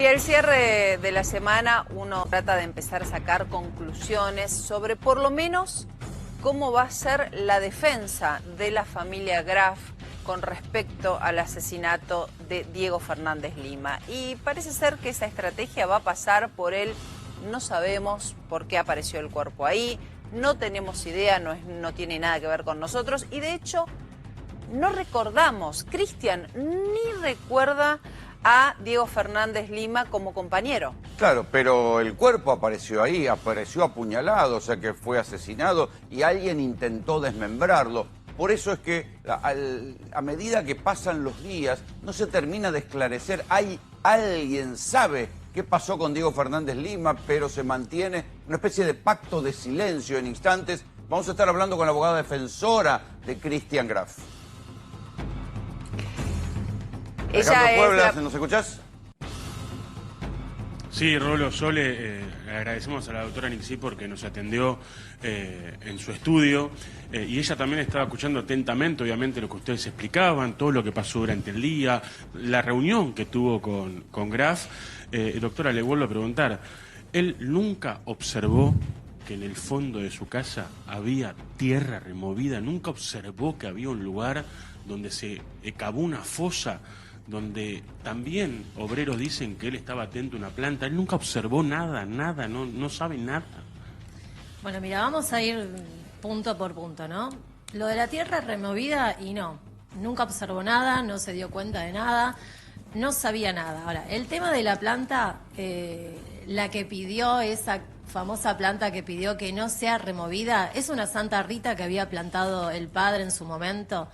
Y al cierre de la semana uno trata de empezar a sacar conclusiones sobre por lo menos cómo va a ser la defensa de la familia Graf con respecto al asesinato de Diego Fernández Lima. Y parece ser que esa estrategia va a pasar por el no sabemos por qué apareció el cuerpo ahí, no tenemos idea, no tiene nada que ver con nosotros y de hecho no recordamos, Cristian ni recuerda a Diego Fernández Lima como compañero. Claro, pero el cuerpo apareció ahí, apareció apuñalado, o sea que fue asesinado y alguien intentó desmembrarlo. Por eso es que a medida que pasan los días no se termina de esclarecer. Alguien sabe qué pasó con Diego Fernández Lima, pero se mantiene una especie de pacto de silencio en instantes. Vamos a estar hablando con la abogada defensora de Cristian Graf. Alejandro Puebla, ¿nos escuchás? Sí, Rolo, Sole, le agradecemos a la doctora Nixí porque nos atendió en su estudio y ella también estaba escuchando atentamente, obviamente, lo que ustedes explicaban, todo lo que pasó durante el día, la reunión que tuvo con Graf. Doctora, le vuelvo a preguntar, ¿él nunca observó que en el fondo de su casa había tierra removida? ¿Nunca observó que había un lugar donde se cavó una fosa, donde también obreros dicen que él estaba atento a una planta? Él nunca observó nada, no sabe nada. Bueno, mira, vamos a ir punto por punto, ¿no? Lo de la tierra removida y nunca observó nada, no se dio cuenta de nada, no sabía nada. Ahora, el tema de la planta, la que pidió, esa famosa planta que pidió que no sea removida, es una Santa Rita que había plantado el padre en su momento.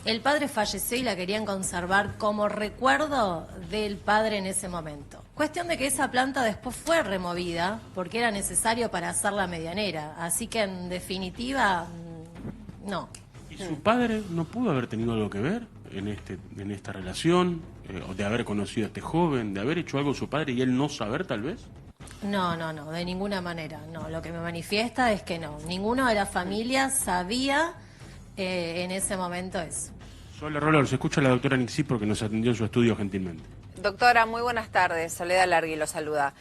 El padre falleció y la querían conservar como recuerdo del padre en ese momento. Cuestión de que esa planta después fue removida porque era necesario para hacer la medianera. Así que en definitiva, no. ¿Y su padre no pudo haber tenido algo que ver en esta relación? O de haber conocido a este joven, de haber hecho algo su padre y él no saber tal vez? No, de ninguna manera. No, lo que me manifiesta es que no. Ninguno de la familia sabía en ese momento eso. Sole, Rolo, se escucha la doctora Nixí porque nos atendió en su estudio gentilmente. Doctora, muy buenas tardes. Soledad Largui lo saluda.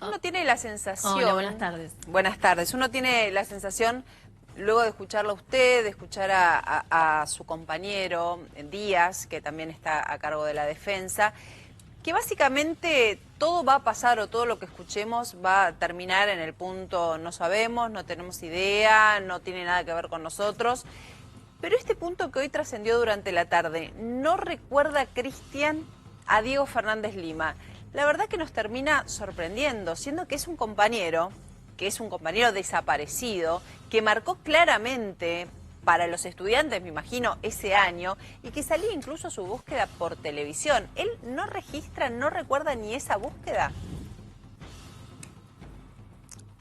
Uno tiene la sensación... Hola, buenas tardes. Buenas tardes. Uno tiene la sensación, luego de escucharlo a usted, de escuchar a su compañero Díaz, que también está a cargo de la defensa, que básicamente todo va a pasar o todo lo que escuchemos va a terminar en el punto no sabemos, no tenemos idea, no tiene nada que ver con nosotros. Pero este punto que hoy trascendió durante la tarde, ¿no recuerda, Cristian, a Diego Fernández Lima? La verdad que nos termina sorprendiendo, siendo que es un compañero desaparecido, que marcó claramente para los estudiantes, me imagino, ese año, y que salía incluso su búsqueda por televisión. ¿Él no registra, no recuerda ni esa búsqueda?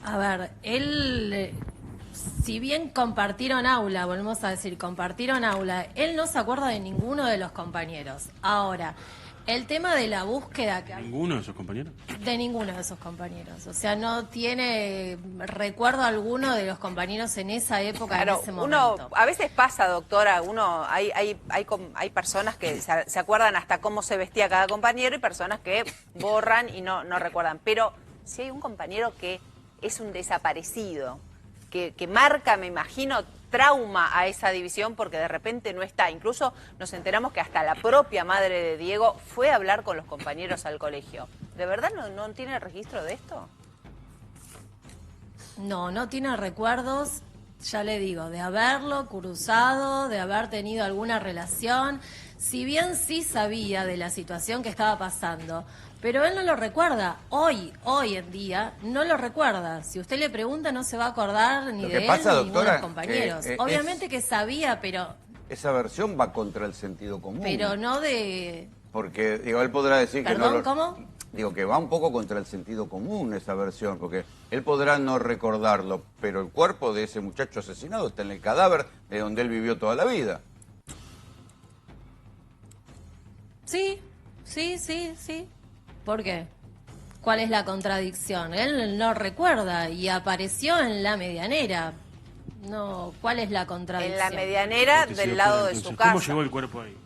A ver, él... Si bien compartieron aula, volvemos a decir, compartieron aula, él no se acuerda de ninguno de los compañeros. Ahora, el tema de la búsqueda... ¿Ninguno de esos compañeros? De ninguno de esos compañeros. O sea, no tiene recuerdo alguno de los compañeros en esa época, claro, en ese momento. A veces pasa, doctora, hay personas que se acuerdan hasta cómo se vestía cada compañero y personas que borran y no recuerdan. Pero si hay un compañero que es un desaparecido, que marca, me imagino, trauma a esa división porque de repente no está. Incluso nos enteramos que hasta la propia madre de Diego fue a hablar con los compañeros al colegio. ¿De verdad no tiene registro de esto? No tiene recuerdos, ya le digo, de haberlo cruzado, de haber tenido alguna relación. Si bien sí sabía de la situación que estaba pasando, pero él no lo recuerda. Hoy en día, no lo recuerda. Si usted le pregunta, no se va a acordar ni de él ni de ninguno de los compañeros. Obviamente que sabía, pero... Esa versión va contra el sentido común. Pero no de... Porque, digo, él podrá decir que no... ¿Perdón, cómo? Digo, que va un poco contra el sentido común esa versión, porque él podrá no recordarlo, pero el cuerpo de ese muchacho asesinado está en el cadáver de donde él vivió toda la vida. Sí. ¿Por qué? ¿Cuál es la contradicción? Él no recuerda y apareció en la medianera. No, ¿cuál es la contradicción? En la medianera del lado de su casa. ¿Cómo llegó el cuerpo ahí?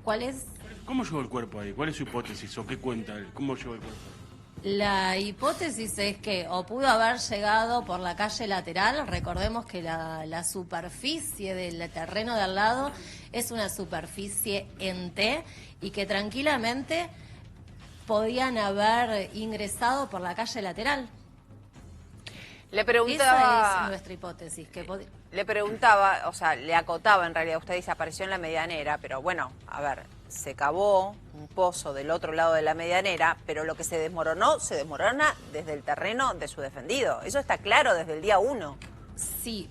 ¿Cuál es? ¿Cómo llegó el cuerpo ahí? ¿Cuál es su hipótesis o qué cuenta él? ¿Cómo llegó el cuerpo? La hipótesis es que o pudo haber llegado por la calle lateral, recordemos que la superficie del terreno de al lado es una superficie en T y que tranquilamente podían haber ingresado por la calle lateral. Le preguntaba... Esa es nuestra hipótesis. Le preguntaba, o sea, le acotaba en realidad, usted dice apareció en la medianera, pero bueno, a ver, se cavó un pozo del otro lado de la medianera, pero lo que se desmorona desde el terreno de su defendido. Eso está claro desde el día 1. Sí,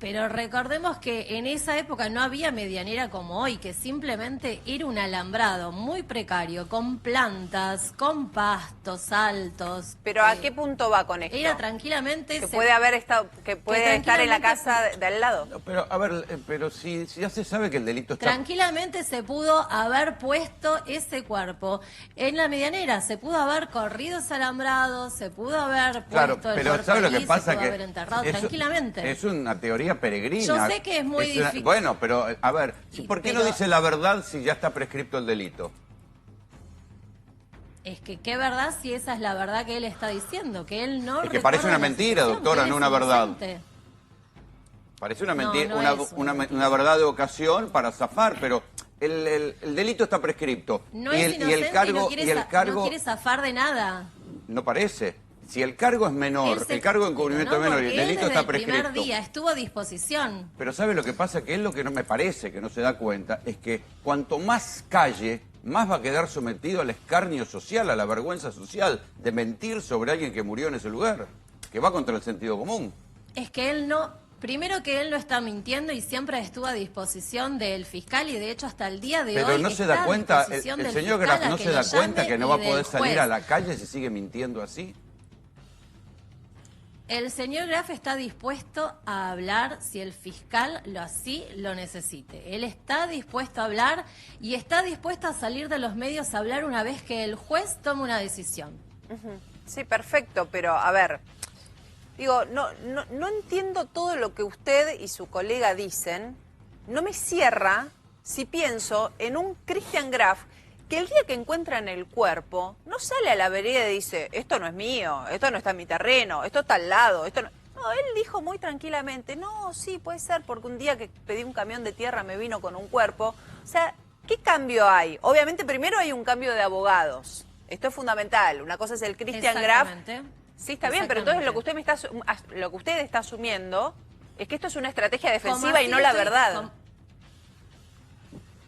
pero recordemos que en esa época no había medianera como hoy, que simplemente era un alambrado muy precario, con plantas, con pastos altos. Pero ¿a qué punto va con esto? Era tranquilamente... Que puede haber estado, que puede estar en la casa de al lado. No, pero, a ver, pero si ya se sabe que el delito está... Tranquilamente se pudo haber puesto ese cuerpo en la medianera, se pudo haber corrido ese alambrado, se pudo haber puesto el cuerpo ¿sabe lo que allí, pasa? se pudo haber enterrado tranquilamente. Es una teoría peregrina. Yo sé que es muy difícil. Bueno, pero a ver, ¿por qué no dice la verdad si ya está prescripto el delito? Es que qué verdad si esa es la verdad que él está diciendo, que él no... Es que parece una mentira, doctora, no una verdad. Parece una mentira, una verdad de ocasión para zafar, pero el delito está prescripto. No es inocente y no quiere zafar de nada. No parece. Si el cargo es menor, el cargo de encubrimiento es menor y el delito está prescripto. El primer día estuvo a disposición. Pero ¿sabe lo que pasa? Que él lo que no me parece que no se da cuenta es que cuanto más calle, más va a quedar sometido al escarnio social, a la vergüenza social de mentir sobre alguien que murió en ese lugar, que va contra el sentido común. Es que él no... Primero que él no está mintiendo y siempre estuvo a disposición del fiscal y de hecho hasta el día de hoy... Pero no se da cuenta, el señor Graf no se da cuenta que no va a poder salir a la calle si sigue mintiendo así. El señor Graf está dispuesto a hablar si el fiscal así lo necesite. Él está dispuesto a hablar y está dispuesto a salir de los medios a hablar una vez que el juez tome una decisión. Sí, perfecto, pero a ver, digo, no entiendo todo lo que usted y su colega dicen. No me cierra si pienso en un Cristian Graf que el día que encuentran el cuerpo, no sale a la vereda y dice, esto no es mío, esto no está en mi terreno, esto está al lado, esto no... No, él dijo muy tranquilamente, no, sí, puede ser, porque un día que pedí un camión de tierra me vino con un cuerpo. O sea, ¿qué cambio hay? Obviamente, primero hay un cambio de abogados. Esto es fundamental. Una cosa es el Cristian Graf. Sí, está bien, pero entonces lo que usted está asumiendo es que esto es una estrategia defensiva y no la verdad.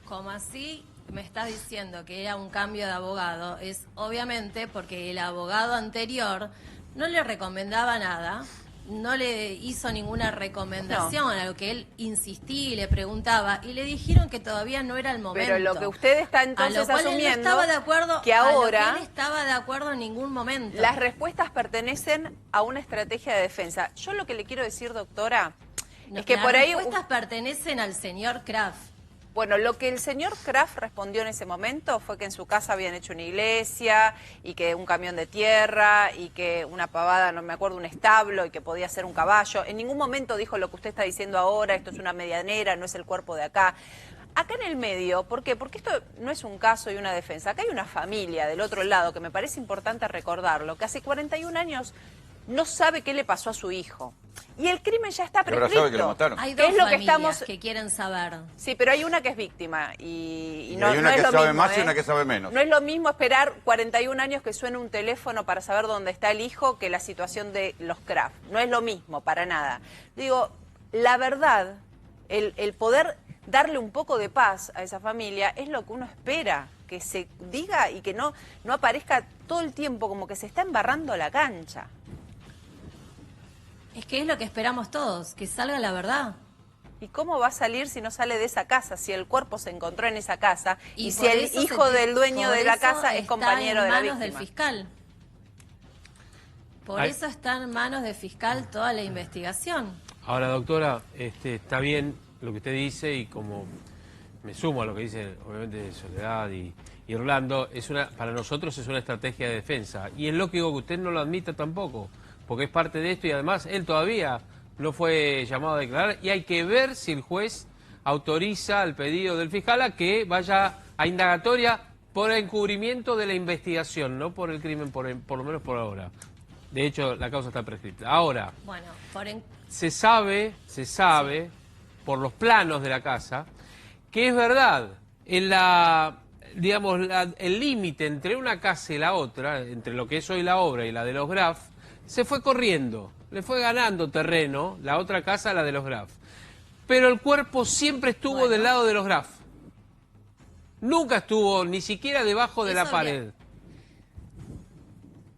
Como así... me estás diciendo que era un cambio de abogado, es obviamente porque el abogado anterior no le recomendaba nada, no le hizo ninguna recomendación a lo que él insistía y le preguntaba, y le dijeron que todavía no era el momento. Pero lo que usted está entonces asumiendo, estaba de acuerdo, que ahora él estaba de acuerdo en ningún momento. Las respuestas pertenecen a una estrategia de defensa. Yo lo que le quiero decir, doctora, es que por ahí... Las respuestas pertenecen al señor Graf. Bueno, lo que el señor Graf respondió en ese momento fue que en su casa habían hecho una iglesia y que un camión de tierra y que una pavada, no me acuerdo, un establo y que podía ser un caballo. En ningún momento dijo lo que usted está diciendo ahora, esto es una medianera, no es el cuerpo de acá. Acá en el medio, ¿por qué? Porque esto no es un caso y una defensa. Acá hay una familia del otro lado que me parece importante recordarlo, que hace 41 años no sabe qué le pasó a su hijo. Y el crimen ya está prescrito. Ahora sabe que lo mataron. Hay dos familias que quieren saber. Sí, pero hay una que es víctima y no, hay una no es que lo sabe mismo, más y una que sabe menos. No es lo mismo esperar 41 años que suene un teléfono para saber dónde está el hijo que la situación de los Graf. No es lo mismo, para nada. Digo, la verdad, el poder darle un poco de paz a esa familia es lo que uno espera, que se diga y que no aparezca todo el tiempo como que se está embarrando la cancha. Es que es lo que esperamos todos, que salga la verdad. ¿Y cómo va a salir si no sale de esa casa? Si el cuerpo se encontró en esa casa y si el hijo del dueño de la casa es compañero de la víctima. Por eso está en manos del fiscal. Por eso está en manos del fiscal toda la investigación. Ahora, doctora, está bien lo que usted dice y como me sumo a lo que dice, obviamente, Soledad y Orlando, para nosotros es una estrategia de defensa. Y es lógico que usted no lo admita tampoco, porque es parte de esto y además él todavía no fue llamado a declarar y hay que ver si el juez autoriza el pedido del fiscal a que vaya a indagatoria por encubrimiento de la investigación, no por el crimen, por lo menos por ahora. De hecho, la causa está prescrita. Ahora, Bueno, se sabe, por los planos de la casa, que es verdad, en digamos, el límite entre una casa y la otra, entre lo que es hoy la obra y la de los Graf, se fue corriendo, le fue ganando terreno la otra casa a la de los Graf. Pero el cuerpo siempre estuvo del lado de los Graf. Nunca estuvo ni siquiera debajo de la pared.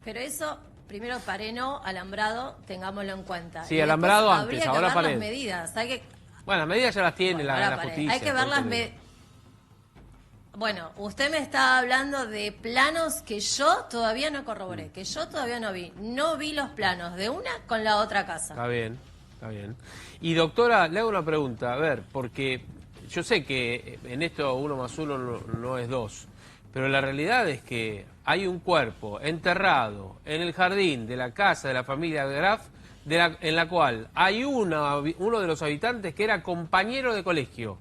Pero eso, primero pared no, alambrado, tengámoslo en cuenta. Sí, alambrado antes, habría que ahora ver pared. las medidas. Bueno, las medidas ya las tiene la pared. justicia. Hay que ver las medidas. Bueno, usted me está hablando de planos que yo todavía no corroboré, que yo todavía no vi. No vi los planos de una con la otra casa. Está bien, está bien. Y doctora, le hago una pregunta, a ver, porque yo sé que en esto 1 más 1 no es 2, pero la realidad es que hay un cuerpo enterrado en el jardín de la casa de la familia Graf, en la cual hay uno de los habitantes que era compañero de colegio.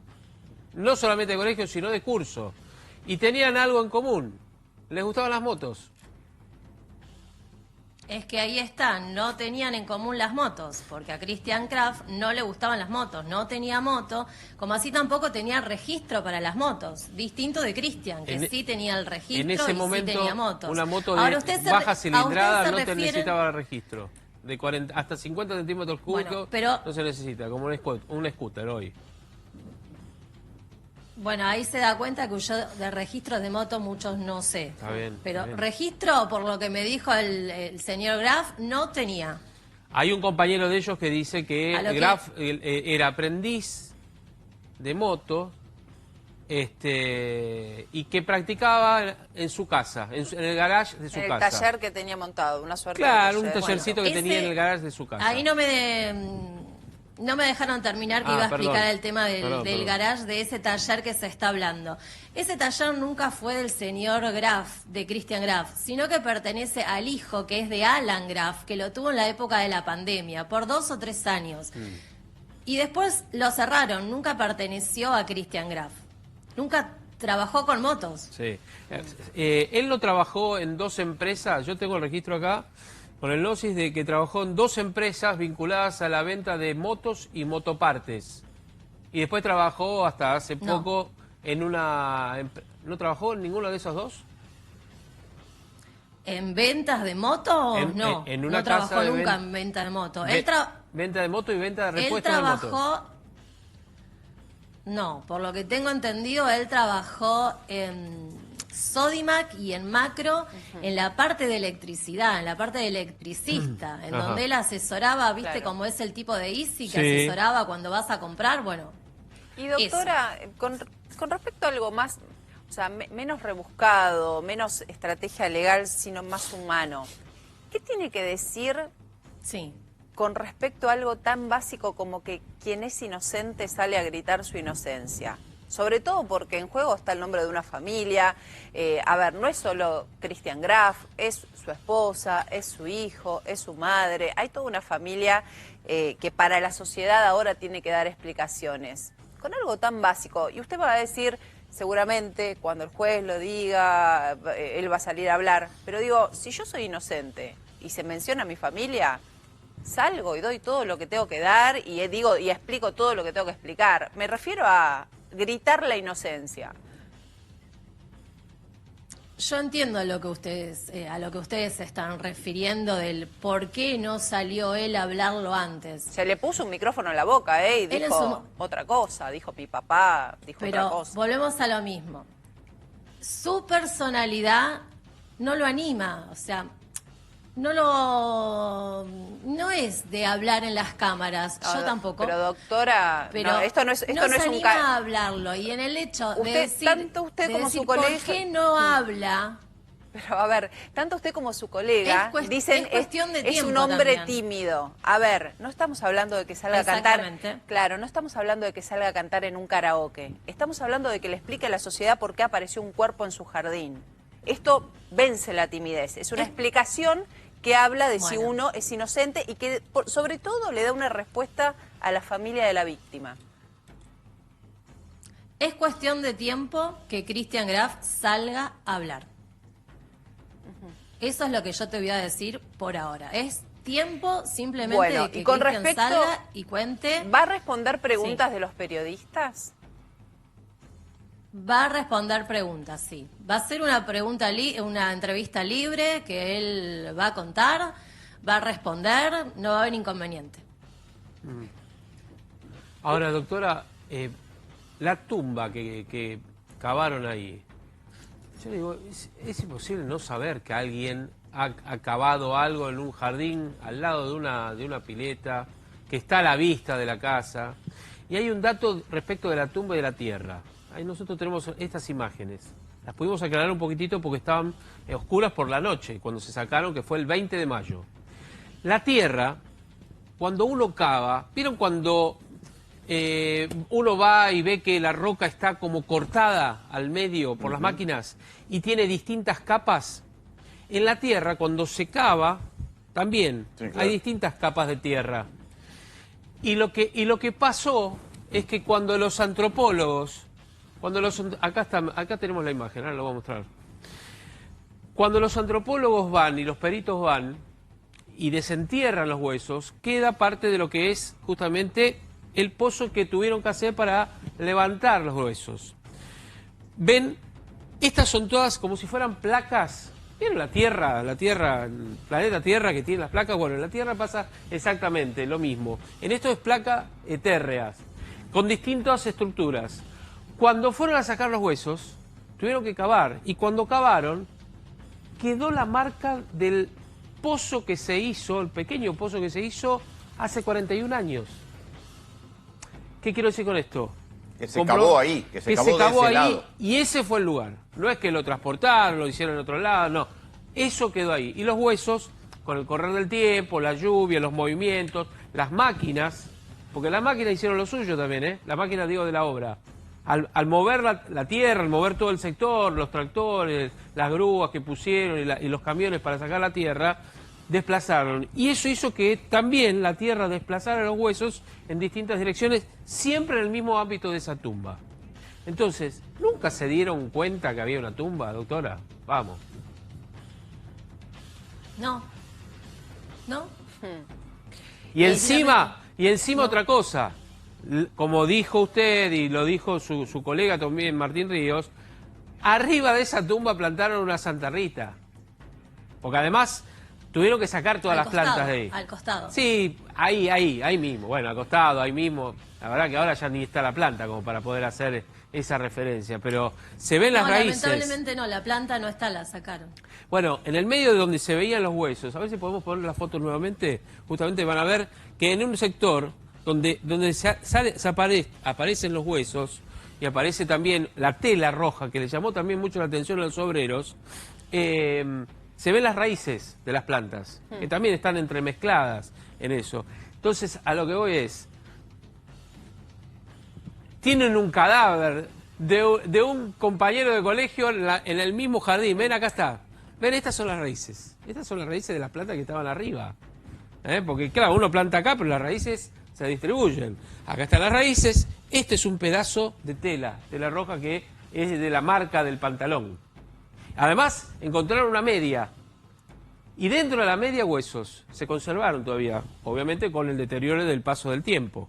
No solamente de colegio, sino de curso. Y tenían algo en común. Les gustaban las motos. Es que ahí están, no tenían en común las motos, porque a Christian Graf no le gustaban las motos, no tenía moto, como así tampoco tenía registro para las motos, distinto de Christian, que sí tenía el registro en ese y momento, sí tenía motos. una moto de Ahora, baja cilindrada no te refiere... necesitaba registro. De 40, hasta 50 centímetros cúbicos bueno, pero... no se necesita, como un scooter hoy. Bueno, ahí se da cuenta que yo de registros de moto muchos no sé. Está bien. Pero está bien. registro, por lo que me dijo el señor Graf, no tenía. Hay un compañero de ellos que dice que Graf era aprendiz de moto y que practicaba en su casa, en el garage de su casa. El taller que tenía montado, una suerte Claro, de taller. un tallercito que tenía en el garage de su casa. Ahí no me dejaron terminar, que iba a explicar el tema del garage, de ese taller que se está hablando. Ese taller nunca fue del señor Graf, de Christian Graf, sino que pertenece al hijo, que es de Alan Graf, que lo tuvo en la época de la pandemia, por 2 o 3 años. Y después lo cerraron, nunca perteneció a Christian Graf. Nunca trabajó con motos. Sí. Él no trabajó en 2 empresas, yo tengo el registro acá, con el gnosis de que trabajó en 2 empresas vinculadas a la venta de motos y motopartes. Y después trabajó hasta hace poco en una... ¿No trabajó en ninguno de esos 2? ¿En ventas de moto? No, en una no trabajó casa de nunca en venta de moto. Venta de moto y venta de repuestos él de moto. trabajó... No, por lo que tengo entendido, él trabajó en Sodimac y en Macro, en la parte de electricidad, en la parte de electricista, en donde él asesoraba, viste cómo es el tipo de Easy, que asesoraba cuando vas a comprar, bueno. Y doctora, con respecto a algo más, o sea, menos rebuscado, menos estrategia legal, sino más humano, ¿qué tiene que decir con respecto a algo tan básico como que quien es inocente sale a gritar su inocencia? Sobre todo porque en juego está el nombre de una familia. A ver, no es solo Christian Graf, es su esposa, es su hijo, es su madre. Hay toda una familia que para la sociedad ahora tiene que dar explicaciones. Con algo tan básico. Y usted va a decir, seguramente, cuando el juez lo diga, él va a salir a hablar. Pero digo, si yo soy inocente y se menciona a mi familia, salgo y doy todo lo que tengo que dar y explico todo lo que tengo que explicar. Me refiero a gritar la inocencia. Yo entiendo lo que a lo que ustedes se están refiriendo del por qué no salió él a hablarlo antes. Se le puso un micrófono en la boca, y dijo otra cosa, dijo mi papá, dijo otra cosa. Pero volvemos a lo mismo. Su personalidad no lo anima, o sea, no es de hablar en las cámaras, yo tampoco. Pero doctora, esto no es un anima a hablarlo, y en el hecho de decir, tanto usted como su colega, ¿por qué no habla? Pero a ver, tanto usted como su colega dicen es cuestión de tiempo, es un hombre también. Tímido. A ver, no estamos hablando de que salga a cantar. Claro, no estamos hablando de que salga a cantar en un karaoke. Estamos hablando de que le explique a la sociedad por qué apareció un cuerpo en su jardín. Esto vence la timidez. Es una explicación que habla de si uno es inocente y que sobre todo le da una respuesta a la familia de la víctima. Es cuestión de tiempo que Christian Graf salga a hablar. Eso es lo que yo te voy a decir por ahora. Es tiempo simplemente Bueno, de que y con Christian respecto, salga y cuente. ¿va a responder preguntas de los periodistas? Va a responder preguntas, sí. Va a ser una una entrevista libre que él va a contar, va a responder, no va a haber inconveniente. Ahora, doctora, la tumba que cavaron ahí, yo digo, es imposible no saber que alguien ha cavado algo en un jardín al lado de una pileta, que está a la vista de la casa. Y hay un dato respecto de la tumba y de la tierra. Ahí nosotros tenemos estas imágenes. Las pudimos aclarar un poquitito porque estaban oscuras por la noche, cuando se sacaron, que fue el 20 de mayo. La tierra, cuando uno cava, ¿vieron cuando uno va y ve que la roca está como cortada al medio por las máquinas y tiene distintas capas? En la tierra, cuando se cava, también Sí, claro. hay distintas capas de tierra. Y lo que pasó es que cuando los antropólogos, acá tenemos la imagen, ahora lo voy a mostrar. Cuando los antropólogos van y los peritos van y desentierran los huesos, queda parte de lo que es justamente el pozo que tuvieron que hacer para levantar los huesos. Ven, estas son todas como si fueran placas. ¿Vieron la Tierra, el planeta Tierra que tiene las placas? Bueno, en la Tierra pasa exactamente lo mismo. En esto es placas etérreas, con distintas estructuras. Cuando fueron a sacar los huesos, tuvieron que cavar. Y cuando cavaron, quedó la marca del pozo que se hizo, el pequeño pozo que se hizo hace 41 años. ¿Qué quiero decir con esto? Que se cavó ahí, que se cavó de ese lado. Y ese fue el lugar. No es que lo transportaron, lo hicieron en otro lado, no. Eso quedó ahí. Y los huesos, con el correr del tiempo, la lluvia, los movimientos, las máquinas, porque las máquinas hicieron lo suyo también, ¿eh? Las máquinas, digo, de la obra. Al mover la tierra, al mover todo el sector, los tractores, las grúas que pusieron y los camiones para sacar la tierra, desplazaron. Y eso hizo que también la tierra desplazara los huesos en distintas direcciones, siempre en el mismo ámbito de esa tumba. Entonces, ¿nunca se dieron cuenta que había una tumba, doctora? Vamos. No. ¿No? Y encima otra cosa, como dijo usted y lo dijo su colega también, Martín Ríos, arriba de esa tumba plantaron una Santa Rita. Porque además tuvieron que sacar todas las plantas de ahí. Al costado. Sí, ahí mismo. Bueno, al costado, ahí mismo. La verdad que ahora ya ni está la planta como para poder hacer esa referencia, pero se ven las raíces. Lamentablemente no, la planta no está, la sacaron. Bueno, en el medio de donde se veían los huesos, a ver si podemos poner la foto nuevamente, justamente van a ver que en un sector donde aparecen los huesos y aparece también la tela roja, que le llamó también mucho la atención a los obreros, se ven las raíces de las plantas, que también están entremezcladas en eso. Entonces, a lo que voy es, tienen un cadáver de un compañero de colegio en el mismo jardín. Ven, acá está. Ven, estas son las raíces. Estas son las raíces de las plantas que estaban arriba. Porque, claro, uno planta acá, pero las raíces se distribuyen. Acá están las raíces. Este es un pedazo de tela roja que es de la marca del pantalón. Además, encontraron una media. Y dentro de la media huesos. Se conservaron todavía, obviamente con el deterioro del paso del tiempo.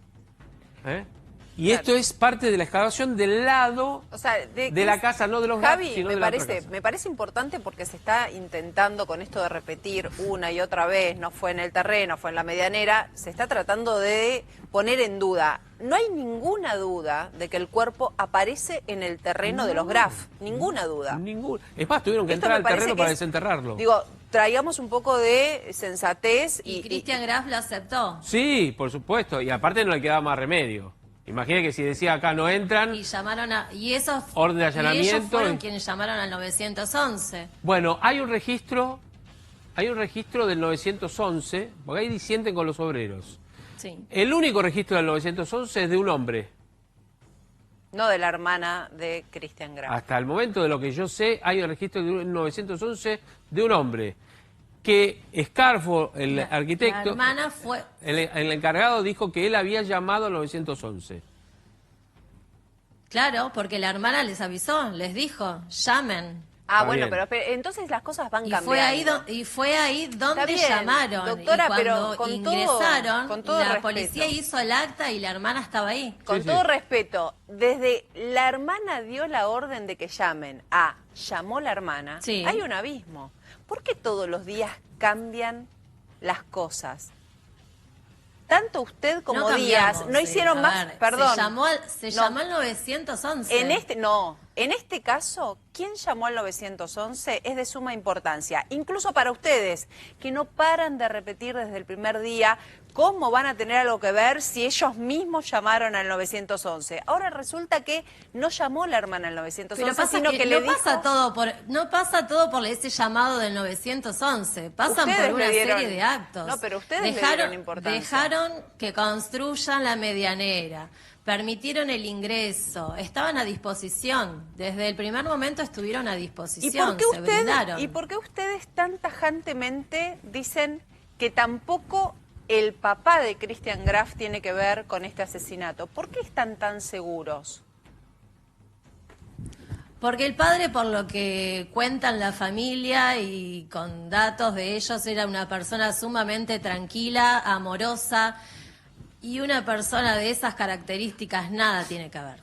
Y claro, esto es parte de la excavación del lado, o sea, de la casa, no de los Javi, sino de la otra casa. Me parece importante porque se está intentando con esto de repetir una y otra vez, no fue en el terreno, fue en la medianera, se está tratando de poner en duda. No hay ninguna duda de que el cuerpo aparece en el terreno de los Graf, ninguna duda. Es más, tuvieron que entrar al terreno para desenterrarlo. Digo, traigamos un poco de sensatez. Y Christian Graf lo aceptó. Sí, por supuesto, y aparte no le quedaba más remedio. Imagina que si decía acá no entran... Y llamaron y esos orden de allanamiento. Y ellos fueron quienes llamaron al 911. Bueno, hay un registro del 911, porque ahí disienten con los obreros. Sí. El único registro del 911 es de un hombre. No de la hermana de Christian Graf. Hasta el momento de lo que yo sé, hay un registro del 911 de un hombre. Que Scarfo, el arquitecto, la hermana fue... el encargado dijo que él había llamado al 911. Claro, porque la hermana les avisó, les dijo, llamen. Ah, Está bueno, bien. pero entonces las cosas van Y cambiando. fue ahí donde Está bien, llamaron. doctora, y cuando pero con ingresaron, con todo la respeto. policía hizo el acta y la hermana estaba ahí. Con Sí, todo sí. respeto, desde la hermana dio la orden de que llamen a llamó la hermana, Sí. hay un abismo. ¿Por qué todos los días cambian las cosas? Tanto usted como No Díaz cambiamos, no hicieron a más, ver, perdón. Se No. llamó al 911. En este caso, quien llamó al 911 es de suma importancia, incluso para ustedes, que no paran de repetir desde el primer día cómo van a tener algo que ver si ellos mismos llamaron al 911. Ahora resulta que no llamó la hermana al 911, Pero pasa sino que le no dijo... no pasa todo por ese llamado del 911, pasan Ustedes por una le dieron- serie de actos. No, pero ustedes le dieron importancia. Dejaron que construyan la medianera, permitieron el ingreso, estaban a disposición, desde el primer momento estuvieron a disposición, se brindaron. ¿Y por qué ustedes tan tajantemente dicen que tampoco el papá de Christian Graf tiene que ver con este asesinato? ¿Por qué están tan seguros? Porque el padre, por lo que cuentan la familia y con datos de ellos, era una persona sumamente tranquila, amorosa, y una persona de esas características nada tiene que ver.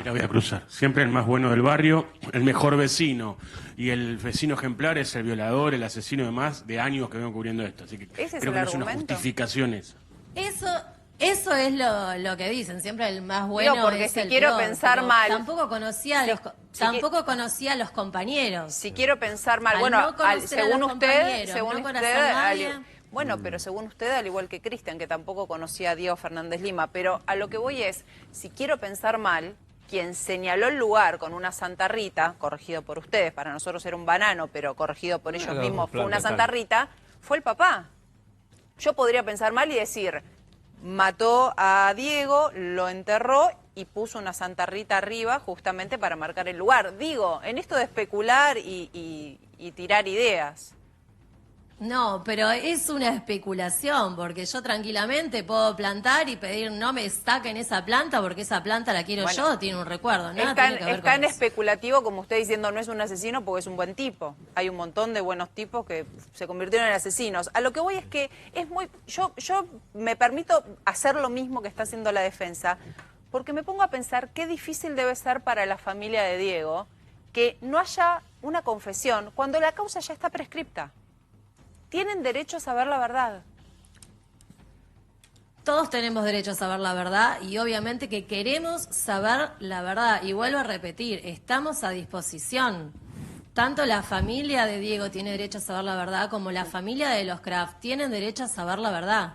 Y la voy a cruzar. Siempre el más bueno del barrio, el mejor vecino. Y el vecino ejemplar es el violador, el asesino y demás, de años que vengo cubriendo esto. Así que ¿Ese es creo el que no es una argumento? justificación esa. Eso es lo que dicen, siempre el más bueno porque es si el quiero peor, pensar pero mal- Tampoco conocía a los compañeros. Si quiero pensar mal, Al bueno, no conocer a según los usted, compañeros, según no usted, conocer a nadie. bueno, pero según usted, al igual que Cristian, que tampoco conocía a Diego Fernández Lima, pero a lo que voy es, si quiero pensar mal, quien señaló el lugar con una Santa Rita, corregido por ustedes, para nosotros era un banano, pero corregido por ellos Claro, mismos fue claro, una claro. Santa Rita, fue el papá. Yo podría pensar mal y decir, mató a Diego, lo enterró y puso una Santa Rita arriba justamente para marcar el lugar. Digo, en esto de especular y tirar ideas. No, pero es una especulación, porque yo tranquilamente puedo plantar y pedir no me saquen esa planta porque esa planta la quiero Bueno, yo, tiene un recuerdo. Nada Es tan, tiene que ver es con tan eso. especulativo como usted diciendo no es un asesino porque es un buen tipo. Hay un montón de buenos tipos que se convirtieron en asesinos. A lo que voy es que es muy... Yo me permito hacer lo mismo que está haciendo la defensa, porque me pongo a pensar qué difícil debe ser para la familia de Diego que no haya una confesión cuando la causa ya está prescripta. Tienen derecho a saber la verdad. Todos tenemos derecho a saber la verdad y obviamente que queremos saber la verdad. Y vuelvo a repetir, estamos a disposición. Tanto la familia de Diego tiene derecho a saber la verdad como la familia de los Kraft tienen derecho a saber la verdad.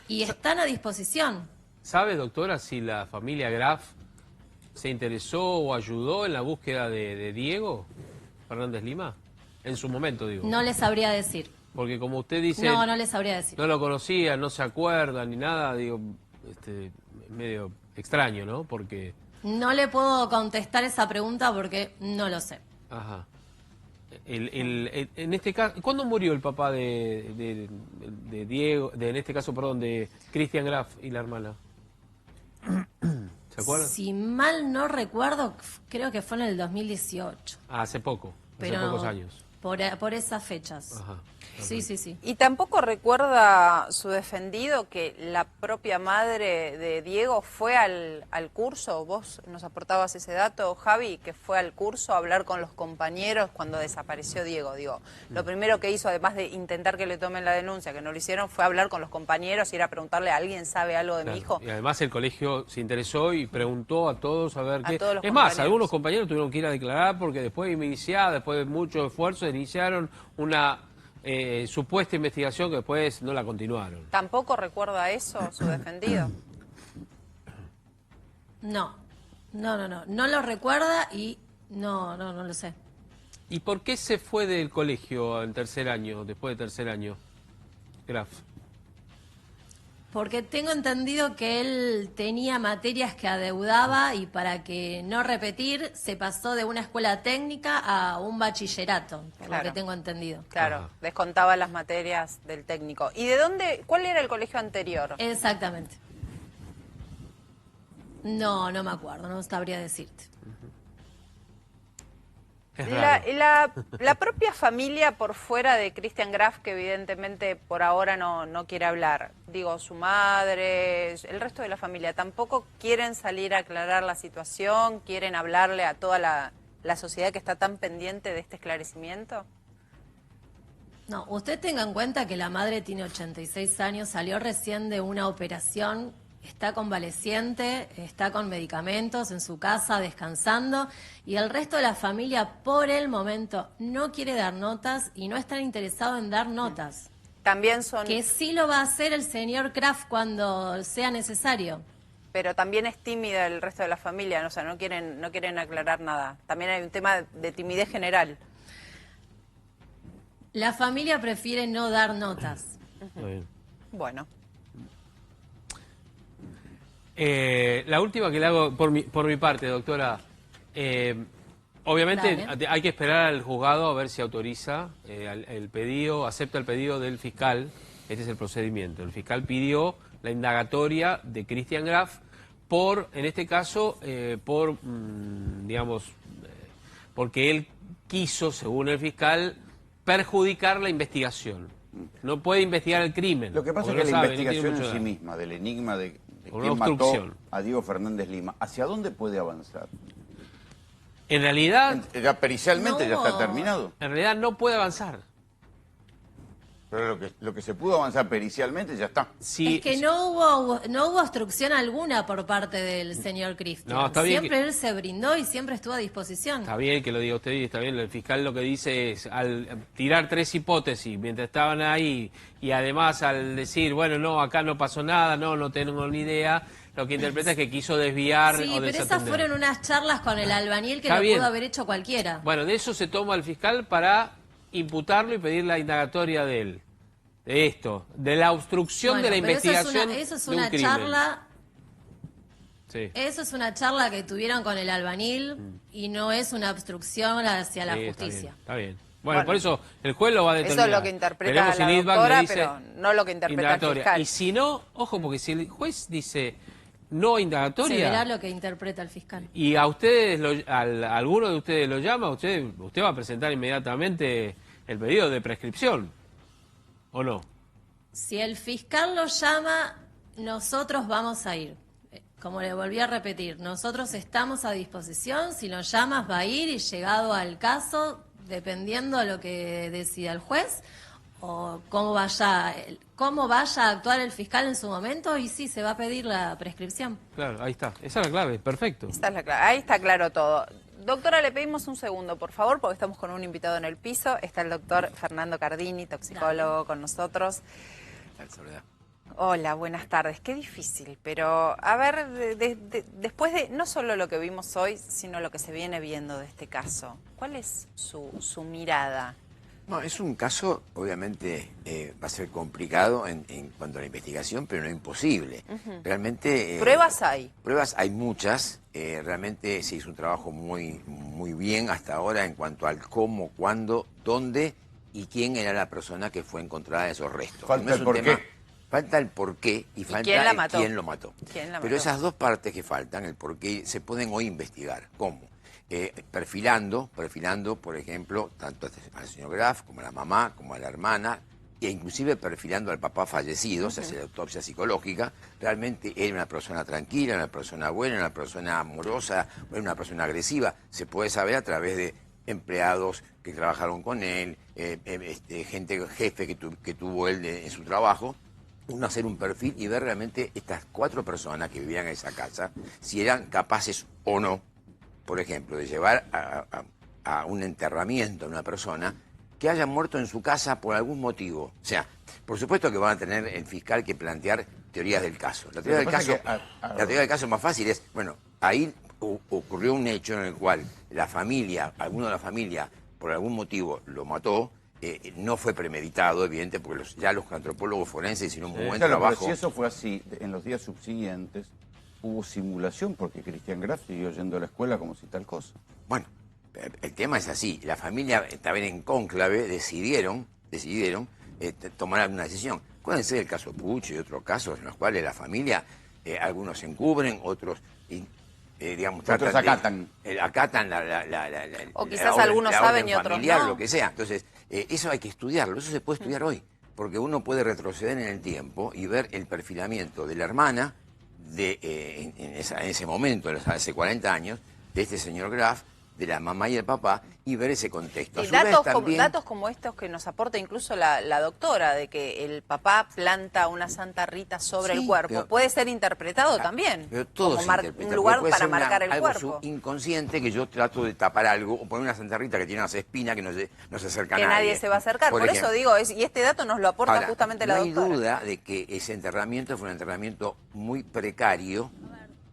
Y están a disposición. ¿Sabe, doctora, si la familia Graf se interesó o ayudó en la búsqueda de Diego Fernández Lima? En su momento, digo. No les sabría decir. Porque como usted dice, No les sabría decir. no lo conocía, no se acuerda ni nada, digo, medio extraño, ¿no? Porque, No le puedo contestar esa pregunta porque no lo sé. ajá. En este caso, ¿cuándo murió el papá de Diego, en este caso, perdón, de Christian Graf y la hermana? ¿Se acuerdan? Si mal no recuerdo, creo que fue en el 2018. Ah, hace poco, hace Pero pocos años. Por esas fechas. Ajá. Sí, sí, sí. Y tampoco recuerda su defendido que la propia madre de Diego fue al curso. Vos nos aportabas ese dato, Javi, que fue al curso a hablar con los compañeros cuando desapareció Diego. Digo, lo primero que hizo, además de intentar que le tomen la denuncia, que no lo hicieron, fue hablar con los compañeros y ir a preguntarle a alguien sabe algo de mi Claro. hijo. Y además el colegio se interesó y preguntó a todos a ver A qué. todos los Es más, compañeros. algunos compañeros tuvieron que ir a declarar porque después de mucho esfuerzo, iniciaron una supuesta investigación que después no la continuaron. ¿Tampoco recuerda eso su defendido? No lo recuerda y no lo sé. ¿Y por qué se fue del colegio en tercer año, después de tercer año, Graf? Porque tengo entendido que él tenía materias que adeudaba y para que no repetir se pasó de una escuela técnica a un bachillerato, por Claro. lo que tengo entendido. Claro, Ajá. descontaba las materias del técnico. ¿Y de dónde, cuál era el colegio anterior? Exactamente. No, no me acuerdo, no sabría decirte. Es raro. La propia familia por fuera de Christian Graf, que evidentemente por ahora no quiere hablar, digo, su madre, el resto de la familia, ¿tampoco quieren salir a aclarar la situación? ¿Quieren hablarle a toda la sociedad que está tan pendiente de este esclarecimiento? No, usted tenga en cuenta que la madre tiene 86 años, salió recién de una operación, está convaleciente, está con medicamentos en su casa descansando y el resto de la familia por el momento no quiere dar notas y no están interesados en dar notas. También son... Que sí lo va a hacer el señor Kraft cuando sea necesario. Pero también es tímida el resto de la familia, ¿no? O sea, no quieren aclarar nada. También hay un tema de timidez general. La familia prefiere no dar notas. Está bien. Bueno. La última que le hago por mi parte, doctora. Obviamente Dale. hay que esperar al juzgado a ver si autoriza el pedido, acepta el pedido del fiscal. Este es el procedimiento. El fiscal pidió la indagatoria de Christian Graf en este caso, porque él quiso, según el fiscal, perjudicar la investigación. No puede investigar el crimen. Lo que pasa es porque que no la sabe, no tiene investigación mucho en sí edad. misma, del enigma de Por quién una mató obstrucción. a Diego Fernández Lima, ¿hacia dónde puede avanzar? En realidad Ya pericialmente ya está No. terminado. no puede avanzar. Pero lo que se pudo avanzar pericialmente ya está. Si, Es que no hubo obstrucción alguna por parte del señor Christian. No, está bien Siempre que- él se brindó y siempre estuvo a disposición. Está bien que lo diga usted y está bien, el fiscal lo que dice es, al tirar 3 hipótesis mientras estaban ahí y además al decir, bueno, no, acá no pasó nada, no tengo ni idea, lo que interpreta es que quiso desviar Sí, o pero desatender. esas fueron unas charlas con el albañil que Está lo bien. pudo haber hecho cualquiera. Bueno, de eso se toma el fiscal para imputarlo y pedir la indagatoria de él. De esto, de la obstrucción de la Bueno, pero investigación eso es de un una crimen. charla. Sí. Eso es una charla que tuvieron con el albañil y no es una obstrucción hacia la Sí, está justicia. bien, está bien. Bueno, Bueno, por eso el juez lo va a determinar. Eso es lo que interpreta Veremos si la Lidbach doctora, le dice pero no lo que interpreta el indagatoria. fiscal. Y si no, ojo, porque si el juez dice no Se indagatoria verá lo que interpreta el fiscal. y a ustedes, alguno de ustedes lo llama, usted va a presentar inmediatamente el pedido de prescripción, ¿o no? Si el fiscal lo llama, nosotros vamos a ir. Como le volví a repetir, nosotros estamos a disposición. Si nos llamas, va a ir y llegado al caso, dependiendo de lo que decida el juez o cómo vaya a actuar el fiscal en su momento, y sí, se va a pedir la prescripción. Claro, ahí está. Esa es la clave, perfecto. Ahí está claro todo. Doctora, le pedimos un segundo, por favor, porque estamos con un invitado en el piso. Está el doctor Fernando Cardini, toxicólogo, con nosotros. Hola, buenas tardes. Qué difícil, pero a ver, después de no solo lo que vimos hoy, sino lo que se viene viendo de este caso, ¿cuál es su mirada? No, es un caso, obviamente, va a ser complicado en cuanto a la investigación, pero no imposible. Realmente... ¿Pruebas hay? Pruebas hay muchas. Realmente se hizo un trabajo muy bien hasta ahora en cuanto al cómo, cuándo, dónde y quién era la persona que fue encontrada en esos restos. Falta No es el un por tema- qué. Falta el por qué y falta quién la el mató? quién lo mató. ¿Quién la Pero mató? esas dos partes que faltan, el por qué, se pueden hoy investigar. ¿Cómo? Perfilando, por ejemplo, tanto al señor Graf como a la mamá, como a la hermana, e inclusive perfilando al papá fallecido, se hace la autopsia psicológica. Realmente era una persona tranquila, una persona buena, una persona amorosa, era una persona agresiva. Se puede saber a través de empleados que trabajaron con él, jefe que tuvo él en su trabajo. Uno hacer un perfil y ver realmente estas 4 personas que vivían en esa casa, si eran capaces o no, por ejemplo, de llevar a un enterramiento a una persona que haya muerto en su casa por algún motivo. O sea, por supuesto que van a tener el fiscal que plantear teorías del caso. La teoría Lo del que pasa caso, es que, la teoría del caso más fácil es, bueno, ahí ocurrió un hecho en el cual la familia, alguno de la familia, por algún motivo lo mató. No fue premeditado, evidente, porque ya los antropólogos forenses hicieron un muy buen Claro, pero trabajo. si eso fue así, en los días subsiguientes hubo simulación porque Christian Graf siguió yendo a la escuela como si tal cosa. Bueno, el tema es así. La familia, también en cónclave, decidieron tomar alguna decisión. Acuérdense del caso Pucho y otros casos en los cuales la familia algunos se encubren, otros... digamos, Otros acatan. Acatan O quizás algunos la saben orden y otros familiar, no. lo que sea. Entonces, eso hay que estudiarlo, eso se puede estudiar hoy, porque uno puede retroceder en el tiempo y ver el perfilamiento de la hermana en ese momento, hace 40 años, de este señor Graf, de la mamá y el papá, y ver ese contexto. Y datos como estos que nos aporta incluso la doctora, de que el papá planta una Santa Rita sobre el cuerpo, pero, puede ser interpretado también pero todo como un lugar para marcar el cuerpo. Algo inconsciente que yo trato de tapar algo, o poner una Santa Rita que tiene unas espinas que no se acerca a Que nadie se va a acercar, por eso digo, y este dato nos lo aporta ahora, justamente la doctora. No hay duda de que ese enterramiento fue un enterramiento muy precario,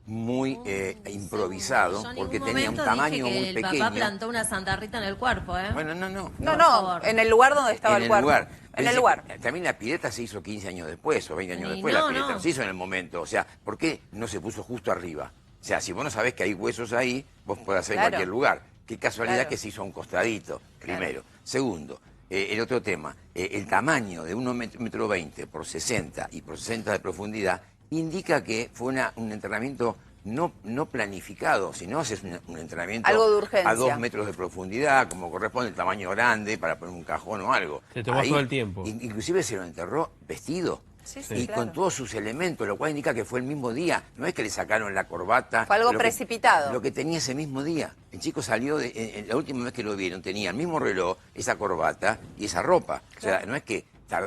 muy improvisado, Yo en porque ningún tenía un momento tamaño dije que muy el pequeño. papá plantó una Santa Rita en el cuerpo, ¿eh? Bueno, no. No, en el lugar donde estaba el cuerpo. En el lugar. También la pileta se hizo 15 años después o 20 años Y después. no, La pileta no. no se hizo en el momento. O sea, ¿por qué no se puso justo arriba? O sea, si vos no sabés que hay huesos ahí, vos podés hacer en cualquier lugar. Qué casualidad que se hizo a un costadito, primero. Segundo, el otro tema, el tamaño de 1,20 m por 60 y por 60 de profundidad indica que fue un enterramiento no planificado, sino haces un entrenamiento algo de urgencia. a 2 metros de profundidad, como corresponde, el tamaño grande para poner un cajón o algo. Se tomó todo el tiempo. Inclusive se lo enterró vestido. Sí, Y claro. con todos sus elementos, lo cual indica que fue el mismo día. No es que le sacaron la corbata. Fue algo precipitado. Lo que tenía ese mismo día. El chico salió, la última vez que lo vieron, tenía el mismo reloj, esa corbata y esa ropa. Claro. O sea, no es que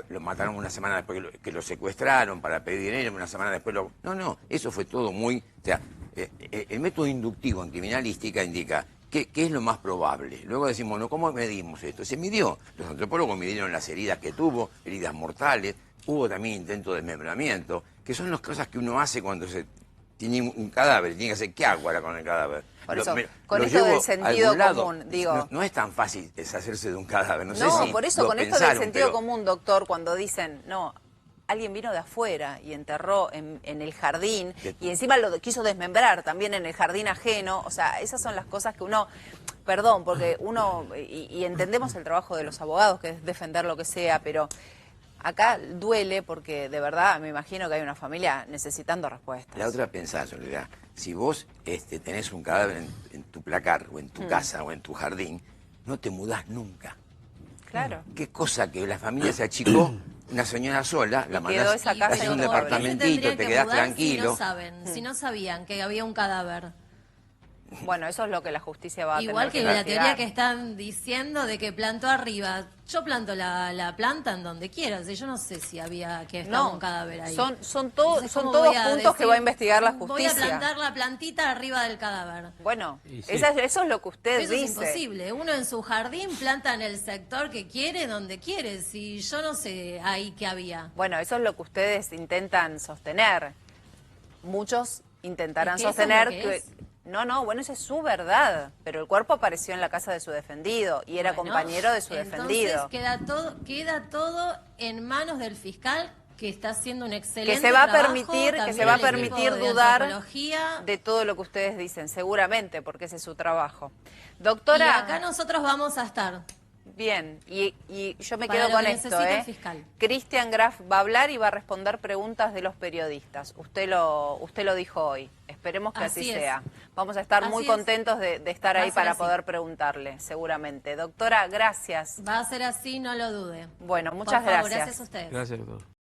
lo mataron una semana después que lo secuestraron para pedir dinero, una semana después lo... No, eso fue todo muy... O sea, el método inductivo en criminalística indica qué es lo más probable. Luego decimos, bueno, ¿cómo medimos esto? Se midió. Los antropólogos midieron las heridas que tuvo, heridas mortales. Hubo también intento de desmembramiento, que son las cosas que uno hace cuando se tiene un cadáver. Tiene que hacer, ¿qué hago ahora con el cadáver? Por eso, con esto del sentido común, digo... No es tan fácil deshacerse de un cadáver. No sé si por eso, lo con esto del pensaron, sentido pero... común, doctor, cuando dicen, no, alguien vino de afuera y enterró en el jardín y encima lo quiso desmembrar también en el jardín ajeno, o sea, esas son las cosas que uno... Perdón, porque uno... Y entendemos el trabajo de los abogados, que es defender lo que sea, pero... Acá duele porque de verdad me imagino que hay una familia necesitando respuestas. La otra pensá, Soledad, si vos tenés un cadáver en tu placar o en tu casa o en tu jardín, no te mudás nunca. Claro. Qué cosa que la familia se achicó, una señora sola, la quedó mandás esa casa a un inmueble. departamentito, te quedás tranquilo. Si no sabían que había un cadáver. Bueno, eso es lo que la justicia va a Igual tener que la investigar. teoría que están diciendo de que plantó arriba. Yo planto la planta en donde quiera. O sea, yo no sé si había que estar un cadáver ahí. Son todos ¿cómo puntos voy a que decir, va a investigar la Voy justicia. a plantar la plantita arriba del cadáver. Bueno, Sí. eso es lo que usted Eso dice. es imposible. Uno en su jardín planta en el sector que quiere, donde quiere. Si yo no sé ahí qué había. Bueno, eso es lo que ustedes intentan sostener. Muchos intentarán ¿Y que eso es sostener lo que que... es? No, bueno, esa es su verdad. Pero el cuerpo apareció en la casa de su defendido y era Bueno, compañero de su defendido. Entonces queda todo en manos del fiscal, que está haciendo un excelente Que se va a trabajo, permitir, también el equipo de dudar antropología. de todo lo que ustedes dicen, seguramente, porque ese es su trabajo. Y Doctora, acá nosotros vamos a estar. bien, y yo me Para quedo lo con que esto, necesite el fiscal. Cristian Graf va a hablar y va a responder preguntas de los periodistas. Usted lo dijo hoy. Esperemos que así Así es. sea. Vamos a estar Así muy es. contentos de estar Va a ahí ser para así. poder preguntarle, seguramente. Doctora, gracias. Va a ser así, no lo dude. Bueno, muchas Por favor, gracias. gracias a ustedes. Gracias, doctor.